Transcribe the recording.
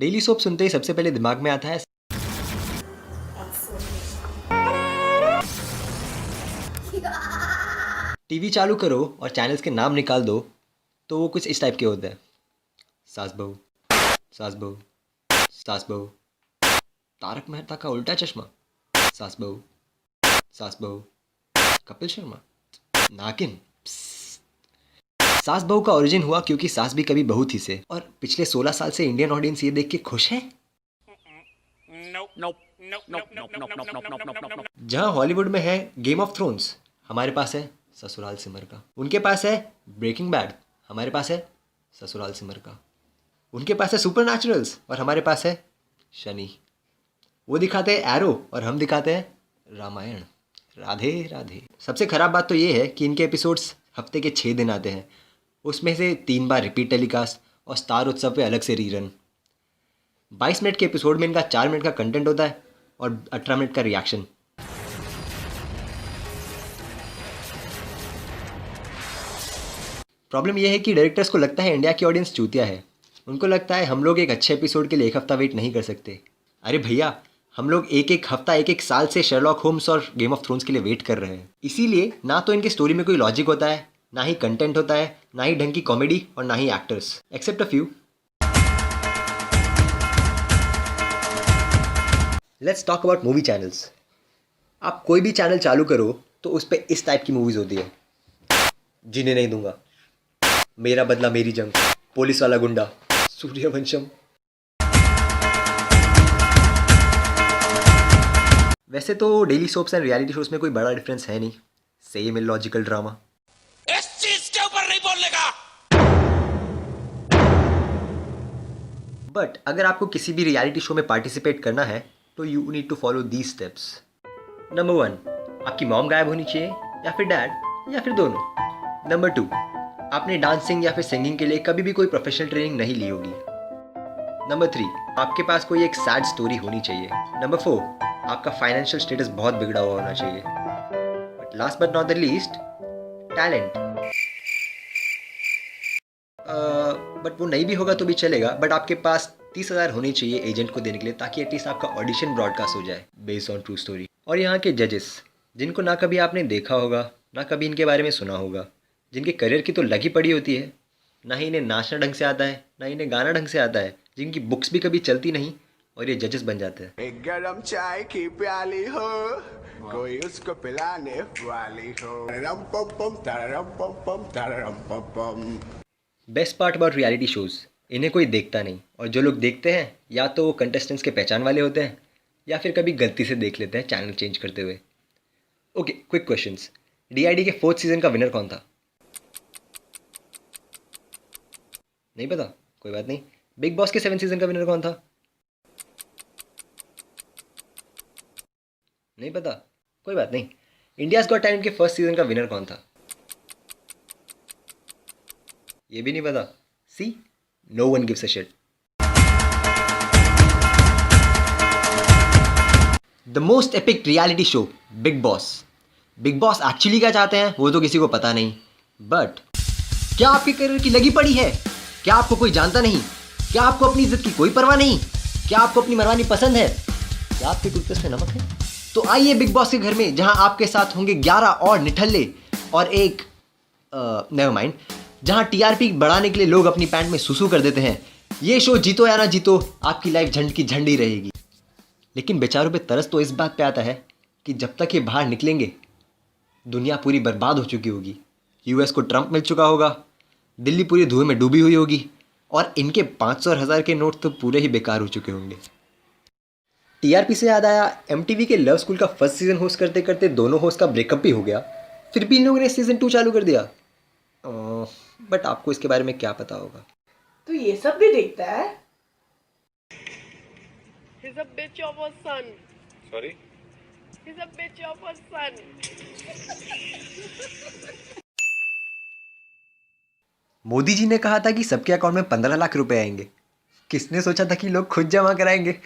Daily soap सुनते ही सबसे पहले दिमाग में आता है टीवी चालू करो और चैनल्स के नाम निकाल दो तो वो कुछ इस टाइप के होते हैं। सास बहू, सास बहू, सास बहू, तारक मेहता का उल्टा चश्मा, सास बहू, सास बहू, कपिल शर्मा, नागिन। सास बहू का ओरिजिन हुआ क्योंकि सास भी कभी बहू थी से, और पिछले 16 साल से इंडियन ऑडियंस ये देख के खुश है। जहां हॉलीवुड में है गेम ऑफ थ्रोन्स, हमारे पास है ससुराल सिमर का। उनके पास है ब्रेकिंग बैड, हमारे पास है ससुराल सिमर का। उनके पास है सुपर नेचुरल्स और हमारे पास है शनि। वो दिखाते हैं एरो और हम दिखाते हैं रामायण। राधे राधे। सबसे खराब बात तो ये है कि इनके एपिसोड्स हफ्ते के 6 दिन आते हैं, उसमें से 3 बार रिपीट टेलीकास्ट और स्टार उत्सव पे अलग से रीरन। 22 मिनट के एपिसोड में इनका 4 मिनट का कंटेंट होता है और 18 मिनट का रिएक्शन। प्रॉब्लम यह है कि डायरेक्टर्स को लगता है इंडिया की ऑडियंस चूतिया है। उनको लगता है हम लोग एक अच्छे एपिसोड के लिए 1 हफ्ता वेट नहीं कर सकते। अरे भैया, हम लोग एक एक हफ्ता, एक एक साल से शर्लॉक होम्स और गेम ऑफ थ्रोन्स के लिए वेट कर रहे हैं। इसीलिए ना तो इनकी स्टोरी में कोई लॉजिक होता है, ना ही कंटेंट होता है, ना ही ढंग की कॉमेडी और ना ही actors, except a few. Let's talk about movie channels. आप कोई भी चैनल चालू करो तो उस पर इस टाइप की मूवीज होती है। जीने नहीं दूंगा, मेरा बदला मेरी जंग, पुलिस वाला गुंडा, सूर्यवंशम। वैसे तो daily soaps and reality shows में कोई बड़ा डिफरेंस है नहीं, सेम इलॉजिकल ड्रामा। इस चीज के ऊपर नहीं बोलने का। बट अगर आपको किसी भी रियलिटी शो में पार्टिसिपेट करना है तो you need to follow these steps. Number 1, आपकी मॉम गायब होनी चाहिए या फिर डैड या फिर दोनों। नंबर 2, आपने डांसिंग या फिर सिंगिंग के लिए कभी भी कोई प्रोफेशनल ट्रेनिंग नहीं ली होगी। नंबर 3, आपके पास कोई एक सैड स्टोरी होनी चाहिए। नंबर 4, आपका फाइनेंशियल स्टेटस बहुत बिगड़ा हुआ होना चाहिए। But last but not the least, talent. But वो नहीं भी होगा तो भी चलेगा, बट आपके पास 30,000 होनी चाहिए एजेंट को देने के लिए, ताकि एटलीस्ट आपका ऑडिशन ब्रॉडकास्ट हो जाए बेस्ड ऑन ट्रू स्टोरी। और यहाँ के जजेस, जिनको ना कभी आपने देखा होगा, ना कभी इनके बारे में सुना होगा, जिनके करियर की तो लगी पड़ी होती है, ना ही इन्हें नाचना ढंग से आता है, ना इन्हें गाना ढंग से आता है, जिनकी बुक्स भी कभी चलती नहीं, और ये जजेस बन जाते हैं। एक गरम चाय की प्याली हो, कोई उसको पिलाने वाली हो। रम पम पम तरम पम पम तरम पम पम। Best part about reality shows, इन्हें कोई देखता नहीं, और जो लोग देखते हैं या तो वो कंटेस्टेंट्स के पहचान वाले होते हैं या फिर कभी गलती से देख लेते हैं चैनल चेंज करते हुए। Okay, quick questions. डीआईडी के 4th सीजन का विनर कौन था? नहीं पता? कोई बात नहीं। बिग बॉस के 7th सीजन का विनर कौन था? नहीं पता? कोई बात नहीं। इंडियाज गॉट टैलेंट के 1st सीजन का विनर कौन था? ये भी नहीं पता? See, no one gives a shit. The most epic reality show, Bigg Boss. Bigg Boss actually क्या चाहते हैं वो तो किसी को पता नहीं, बट क्या आपके करियर की लगी पड़ी है? क्या आपको कोई जानता नहीं? क्या आपको अपनी इज्जत की कोई परवाह नहीं? क्या आपको अपनी मनमानी पसंद है? क्या आपके टूथपेस्ट में नमक है? तो आइए बिग बॉस के घर में, जहां आपके साथ होंगे 11 और निठल्ले और एक नेवर माइंड, जहां टीआरपी बढ़ाने के लिए लोग अपनी पैंट में सुसु कर देते हैं। ये शो जीतो या ना जीतो, आपकी लाइफ झंड की झंडी रहेगी। लेकिन बेचारों पे तरस तो इस बात पे आता है कि जब तक ये बाहर निकलेंगे दुनिया पूरी बर्बाद हो चुकी होगी। यूएस को ट्रंप मिल चुका होगा, दिल्ली पूरी धुएं में डूबी हुई होगी, और इनके 500 और 1000 के नोट तो पूरे ही बेकार हो चुके होंगे। टीआरपी से याद आया, एमटीवी के लव स्कूल का 1st सीजन होस्ट करते करते दोनों होस्ट का ब्रेकअप भी हो गया, फिर भी इन लोगों ने सीजन 2 चालू कर दिया। बट आपको इसके बारे में क्या पता होगा? तो ये सब भी देखता है? He's a bitch of a son. Sorry? He's a bitch of a son. Modi ji ने कहा था कि सबके अकाउंट में 15 लाख रुपए आएंगे। किसने सोचा था कि लोग खुद जमा कराएंगे?